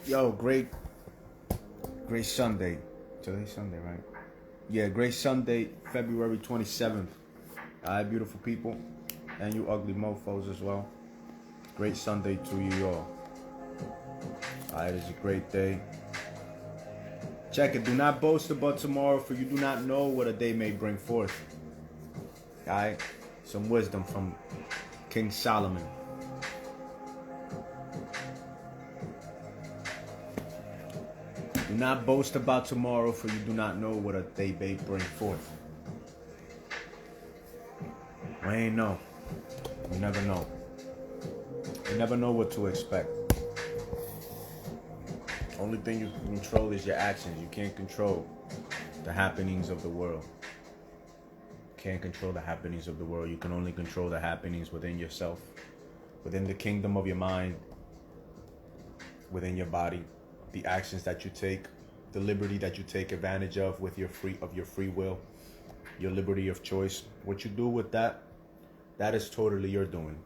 Yo, great Sunday. Today's Sunday, right? Yeah, great Sunday, February 27th. All right, beautiful people. And you ugly mofos as well. Great Sunday to you all. All right, it's a great day. Check it. Do not boast about tomorrow, for you do not know what a day may bring forth. All right? Some wisdom from King Solomon. Do not boast about tomorrow, for you do not know what a day may bring forth. We ain't know. You never know. You never know what to expect. Only thing you can control is your actions. You can't control the happenings of the world. You can't control the happenings of the world. You can only control the happenings within yourself, within the kingdom of your mind, within your body, the actions that you take, the liberty that you take advantage of with your free will, your liberty of choice. What you do with that, that is totally your doing.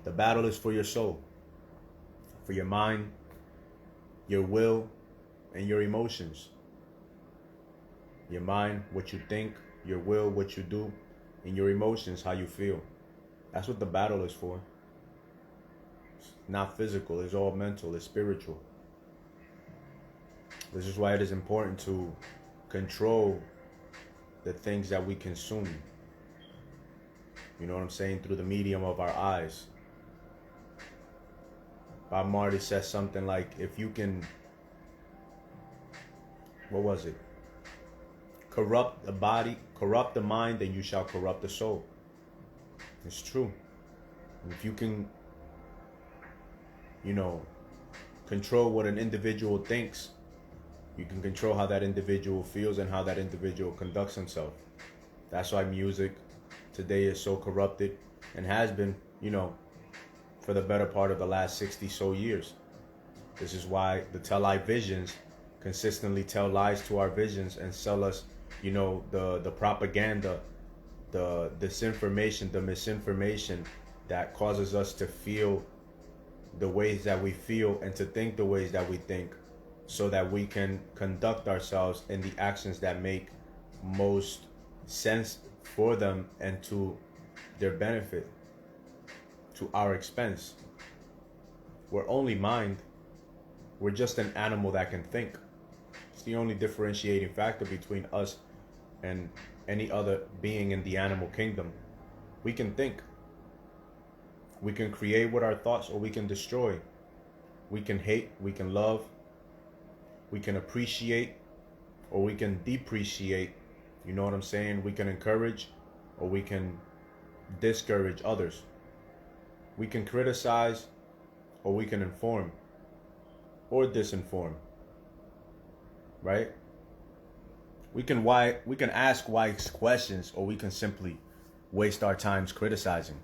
The battle is for your soul, for your mind, your will, and your emotions. Your mind, what you think, your will, what you do, and your emotions, how you feel. That's what the battle is for. It's not physical, it's all mental, it's spiritual. This is why it is important to control the things that we consume. You know what I'm saying? Through the medium of our eyes. Bob Marley says something like, if you can, what was it? Corrupt the body, corrupt the mind, then you shall corrupt the soul. It's true. If you can, control what an individual thinks, you can control how that individual feels and how that individual conducts himself. That's why music today is so corrupted and has been, for the better part of the last 60 so years. This is why the televisions consistently tell lies to our visions and sell us, the propaganda, the disinformation, the misinformation that causes us to feel the ways that we feel and to think the ways that we think, so that we can conduct ourselves in the actions that make most sense for them and to their benefit, to our expense. We're only mind. We're just an animal that can think. It's the only differentiating factor between us and any other being in the animal kingdom. We can think. We can create with our thoughts, or we can destroy. We can hate, we can love, we can appreciate, or we can depreciate. You know what I'm saying? We can encourage, or we can discourage others. We can criticize, or we can inform, or disinform. Right? We can ask wise questions, or we can simply waste our times criticizing.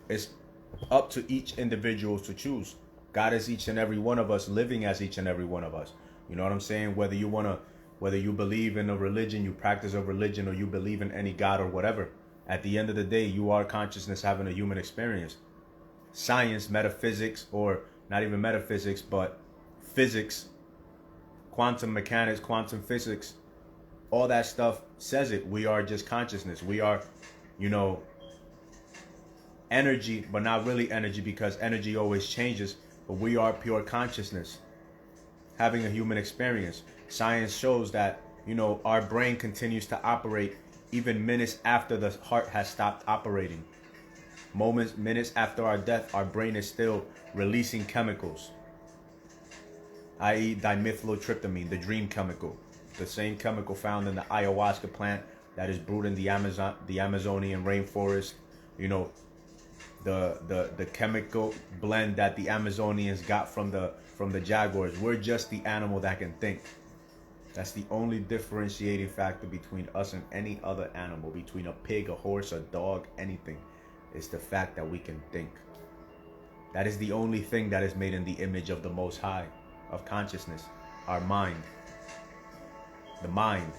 It's up to each individual to choose. God is each and every one of us, living as each and every one of us. You know what I'm saying? Whether you believe in a religion, you practice a religion, or you believe in any God or whatever, at the end of the day, you are consciousness having a human experience. Science, metaphysics, or not even metaphysics, but physics, quantum mechanics, quantum physics, all that stuff says it. We are just consciousness. We are, energy, but not really energy, because energy always changes. But we are pure consciousness having a human experience. Science shows that, our brain continues to operate even minutes after the heart has stopped operating. Minutes after our death, our brain is still releasing chemicals, i.e. dimethyltryptamine, the dream chemical, the same chemical found in the ayahuasca plant that is brewed in the Amazonian rainforest. The chemical blend that the Amazonians got from the jaguars. We're just the animal that can think. That's the only differentiating factor between us and any other animal, between a pig, a horse, a dog, anything. It's the fact that we can think. That is the only thing that is made in the image of the Most High, of consciousness, our mind. The mind.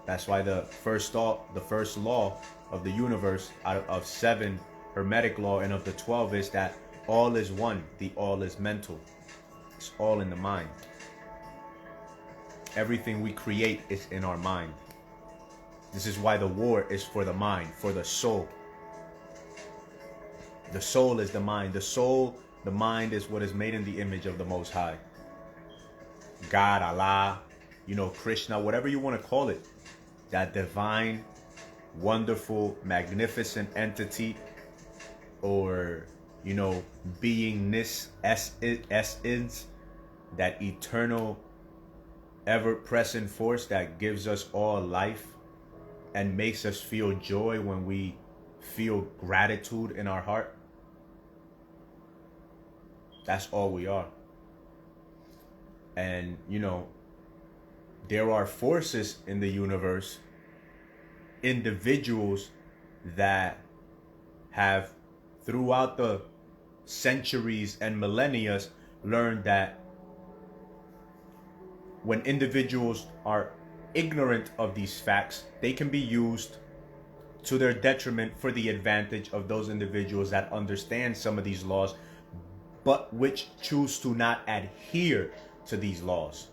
That's why the first law of the universe, out of 7 Hermetic law, and of the 12 is that all is one. The all is mental. It's all in the mind. Everything we create is in our mind. This is why the war is for the mind, for the soul. The soul is the mind. The soul, the mind is what is made in the image of the Most High. God, Allah, Krishna, whatever you want to call it. That divine, wonderful, magnificent entity, or, beingness, essence, that eternal, ever-present force that gives us all life and makes us feel joy when we feel gratitude in our heart. That's all we are. And, there are forces in the universe, individuals that have, throughout the centuries and millennia, learned that when individuals are ignorant of these facts, they can be used to their detriment for the advantage of those individuals that understand some of these laws, but which choose to not adhere to these laws.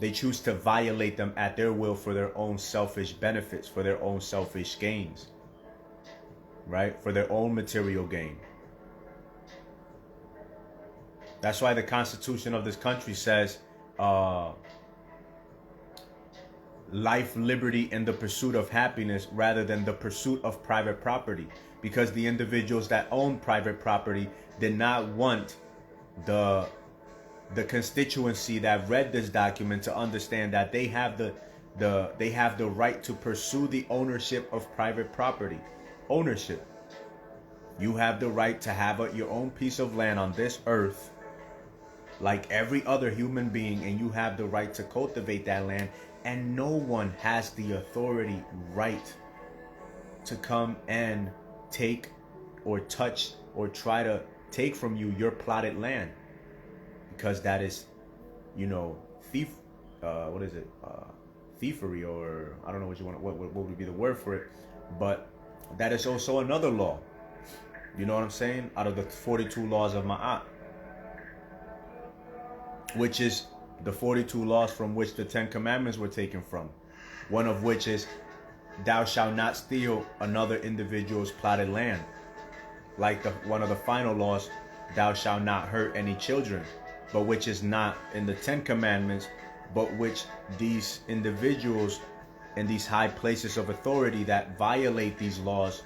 They choose to violate them at their will for their own selfish benefits, for their own selfish gains, right? For their own material gain. That's why the Constitution of this country says life, liberty, and the pursuit of happiness rather than the pursuit of private property. Because the individuals that own private property did not want the constituency that read this document to understand that they have the right to pursue the ownership of private property. Ownership. You have the right to have your own piece of land on this earth, like every other human being, and you have the right to cultivate that land, and no one has the authority, right, to come and take or touch or try to take from you your plotted land, because that is, thievery, or I don't know what would be the word for it, but that is also another law. You know what I'm saying? Out of the 42 laws of Ma'at, which is the 42 laws from which the 10 commandments were taken from. One of which is, thou shalt not steal another individual's plotted land. Like one of the final laws, thou shalt not hurt any children, but which is not in the 10 commandments, but which these individuals in these high places of authority that violate these laws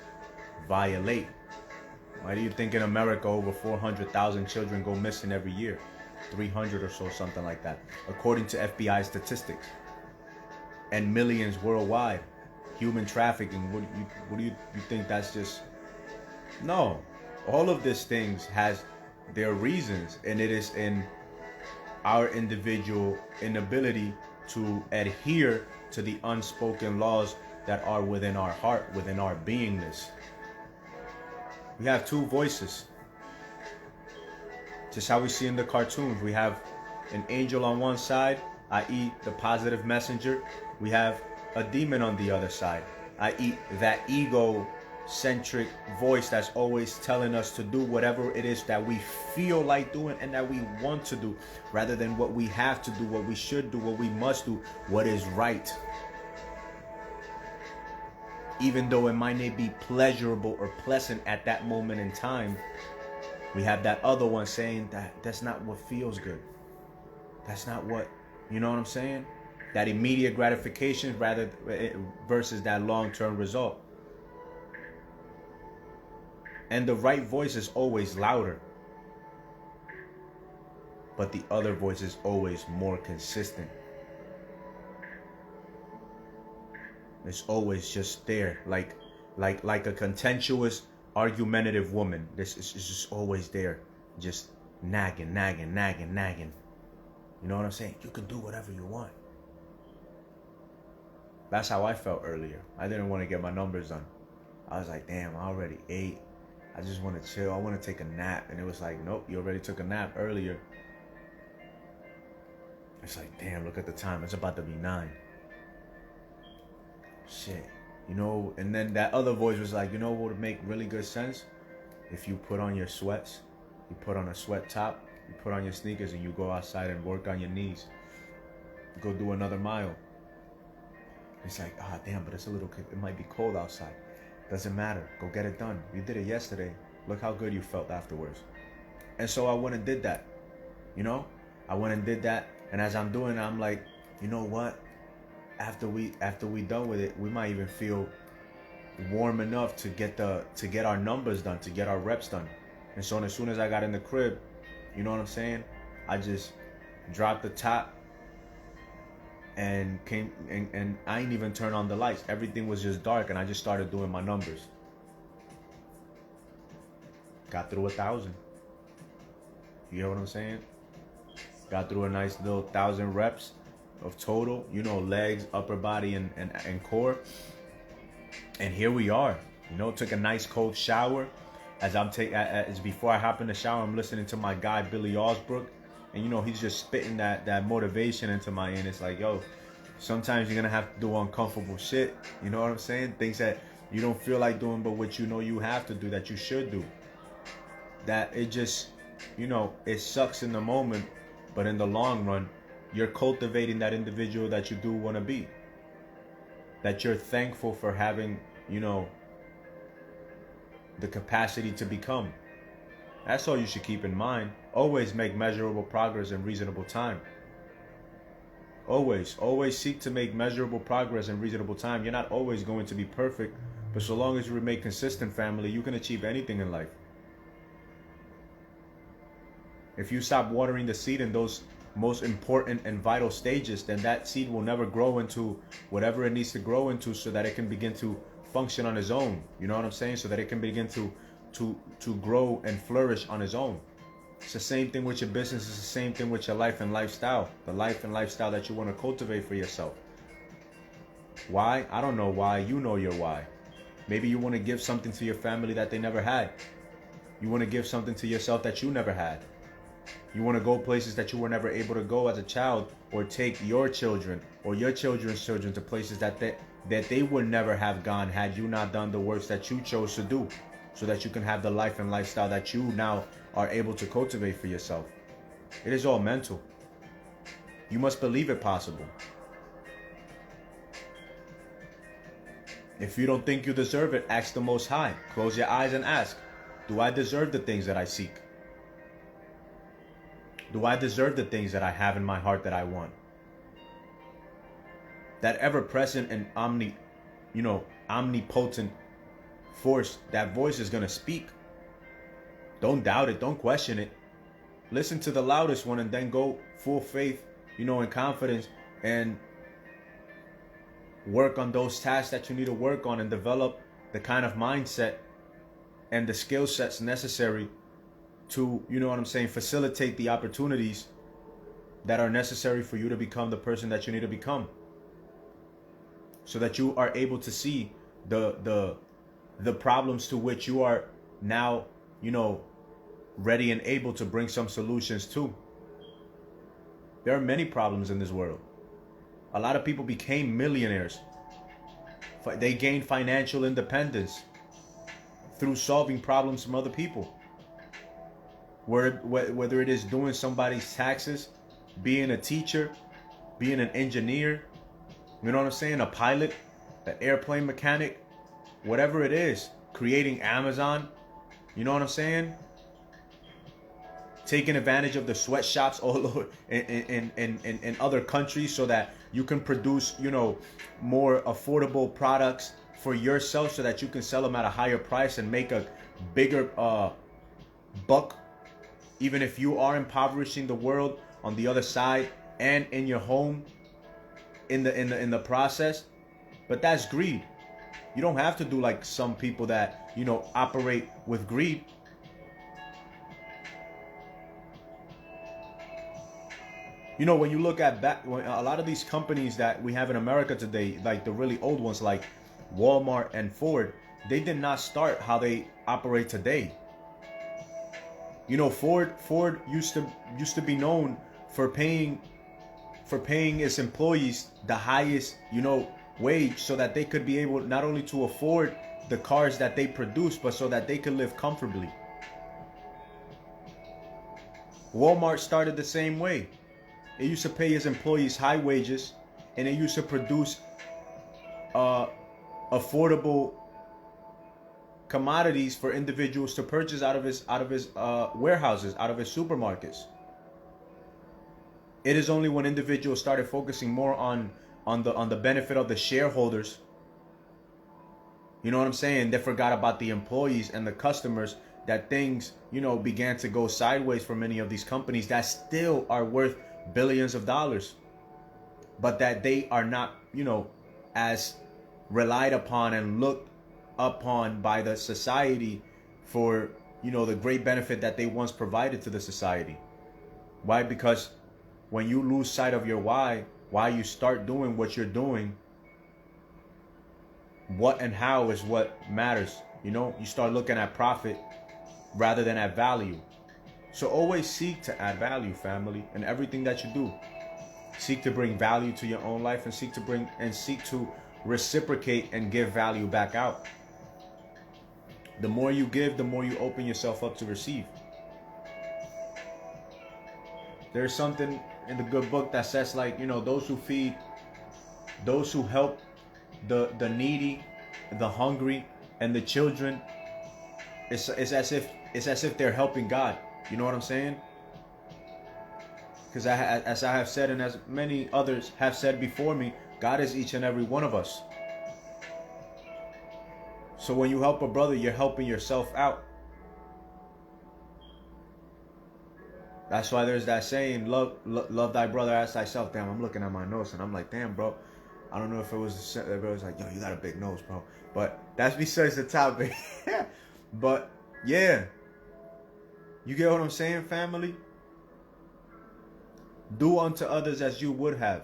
violate. Why do you think in America over 400,000 children go missing every year? 300 or so, something like that, according to FBI statistics. And millions worldwide. Human trafficking. What do you think that's just? No. All of these things has their reasons, and it is in our individual inability to adhere to the unspoken laws that are within our heart, within our beingness. We have two voices. Just how we see in the cartoons. We have an angel on one side, i.e. the positive messenger. We have a demon on the other side, i.e. that ego-centric voice that's always telling us to do whatever it is that we feel like doing and that we want to do, rather than what we have to do, what we should do, what we must do, what is right. Even though it might not be pleasurable or pleasant at that moment in time, we have that other one saying that that's not what feels good. That's not what, you know what I'm saying? That immediate gratification versus that long-term result. And the right voice is always louder, but the other voice is always more consistent. It's always just there, like a contentious, argumentative woman. This is just always there, just nagging. You know what I'm saying? You can do whatever you want. That's how I felt earlier. I didn't want to get my numbers done. I was like, damn, I already ate. I just want to chill. I want to take a nap. And it was like, nope, you already took a nap earlier. It's like, damn, look at the time. It's about to be 9. Shit. You know, and then that other voice was like, you know what would make really good sense? If you put on your sweats, you put on a sweat top, you put on your sneakers, and you go outside and work on your knees. Go do another mile. It's like, ah, damn, but it might be cold outside. Doesn't matter. Go get it done. You did it yesterday. Look how good you felt afterwards. And so I went and did that. You know, I went and did that. And as I'm doing it, I'm like, you know what? After we done with it, we might even feel warm enough to get our numbers done, to get our reps done. And so as soon as I got in the crib, you know what I'm saying? I just dropped the top and came and I didn't even turn on the lights. Everything was just dark, and I just started doing my numbers. Got through 1,000. You know what I'm saying? Got through a nice little 1,000 reps of total, you know, legs, upper body, and core. And here we are. You know, took a nice cold shower. As before I hop in the shower, I'm listening to my guy Billy Osbrook, and you know, he's just spitting that motivation into my ear. It's like, yo, sometimes you're gonna have to do uncomfortable shit. You know what I'm saying? Things that you don't feel like doing, but what you know you have to do, that you should do. That it just, you know, it sucks in the moment, but in the long run, you're cultivating that individual that you do want to be. That you're thankful for having, you know, the capacity to become. That's all you should keep in mind. Always make measurable progress in reasonable time. Always seek to make measurable progress in reasonable time. You're not always going to be perfect, but so long as you remain consistent, family, you can achieve anything in life. If you stop watering the seed in those most important and vital stages, then that seed will never grow into whatever it needs to grow into, so that it can begin to function on its own. You know what I'm saying? So that it can begin to grow and flourish on its own. It's the same thing with your business. It's the same thing with your life and lifestyle. The life and lifestyle that you want to cultivate for yourself. Why? I don't know why. You know your why. Maybe you want to give something to your family that they never had. You want to give something to yourself that you never had. You want to go places that you were never able to go as a child, or take your children or your children's children to places that they would never have gone had you not done the works that you chose to do, so that you can have the life and lifestyle that you now are able to cultivate for yourself. It is all mental. You must believe it possible. If you don't think you deserve it, ask the Most High. Close your eyes and ask, do I deserve the things that I seek? Do I deserve the things that I have in my heart that I want? That ever-present and omnipotent force, that voice is going to speak. Don't doubt it. Don't question it. Listen to the loudest one, and then go full faith, and confidence, and work on those tasks that you need to work on, and develop the kind of mindset and the skill sets necessary to, facilitate the opportunities that are necessary for you to become the person that you need to become, so that you are able to see the problems to which you are now, ready and able to bring some solutions to. There are many problems in this world. A lot of people became millionaires. They gained financial independence through solving problems from other people. Whether it is doing somebody's taxes, being a teacher, being an engineer, a pilot, an airplane mechanic, whatever it is, creating Amazon, taking advantage of the sweatshops all over in other countries, so that you can produce, more affordable products for yourself, so that you can sell them at a higher price and make a bigger buck, even if you are impoverishing the world on the other side and in your home in the process. But that's greed. You don't have to do like some people that operate with greed. When you look at a lot of these companies that we have in America today, like the really old ones like Walmart and Ford, they did not start how they operate today. Ford used to be known for paying its employees the highest, wage so that they could be able not only to afford the cars that they produce, but so that they could live comfortably. Walmart started the same way. It used to pay its employees high wages, and it used to produce affordable commodities for individuals to purchase out of his warehouses, out of his supermarkets. It is only when individuals started focusing more on the benefit of the shareholders, you know what I'm saying, they forgot about the employees and the customers, that things, began to go sideways for many of these companies that still are worth billions of dollars, but that they are not, as relied upon and looked upon by the society for, the great benefit that they once provided to the society. Why? Because when you lose sight of your why you start doing what you're doing, what and how is what matters. You start looking at profit rather than at value. So always seek to add value, family, in everything that you do. Seek to bring value to your own life, and seek to reciprocate and give value back out. The more you give, the more you open yourself up to receive. There's something in the good book that says, like, those who feed, those who help the needy, the hungry, and the children, it's as if they're helping God. You know what I'm saying? Because as I have said, and as many others have said before me, God is each and every one of us. So when you help a brother, you're helping yourself out. That's why there's that saying, love thy brother as thyself. Damn, I'm looking at my notes and I'm like, damn, bro. I don't know if it was like, yo, you got a big nose, bro. But that's besides the topic. But yeah, you get what I'm saying, family? Do unto others as you would have.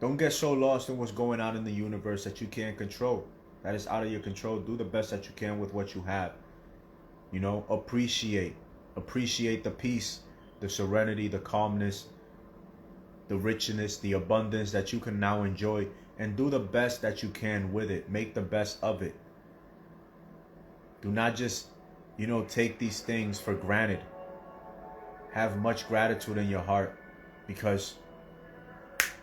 Don't get so lost in what's going on in the universe that you can't control. That is out of your control. Do the best that you can with what you have. Appreciate the peace, the serenity, the calmness, the richness, the abundance that you can now enjoy, and do the best that you can with it. Make the best of it. Do not just, take these things for granted. Have much gratitude in your heart, because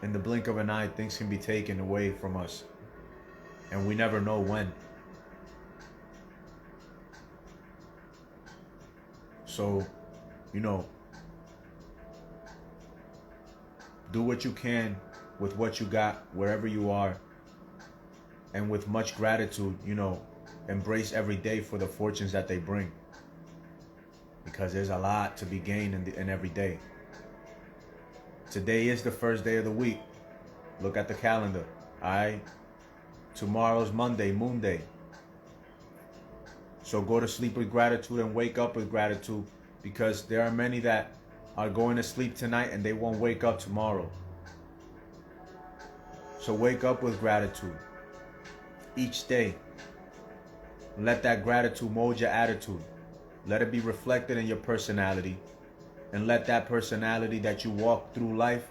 in the blink of an eye, things can be taken away from us, and we never know when. So, do what you can with what you got, wherever you are, and with much gratitude, embrace every day for the fortunes that they bring, because there's a lot to be gained in every day. Today is the first day of the week. Look at the calendar. Alright? Tomorrow's Monday, Moon Day. So go to sleep with gratitude and wake up with gratitude, because there are many that are going to sleep tonight and they won't wake up tomorrow. So wake up with gratitude each day. Let that gratitude mold your attitude. Let it be reflected in your personality. And let that personality that you walk through life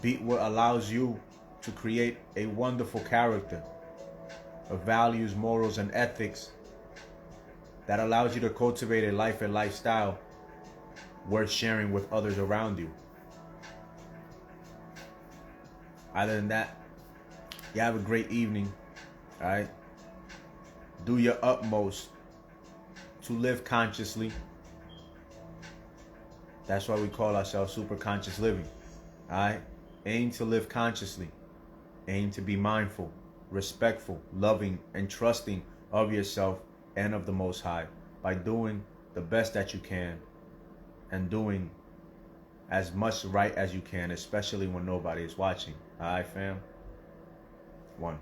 be what allows you to create a wonderful character of values, morals, and ethics that allows you to cultivate a life and lifestyle worth sharing with others around you. Other than that, you have a great evening. All right? Do your utmost to live consciously. That's why we call ourselves super conscious living. All right? Aim to live consciously. Aim to be mindful, respectful, loving, and trusting of yourself and of the Most High by doing the best that you can and doing as much right as you can, especially when nobody is watching. All right, fam? 1.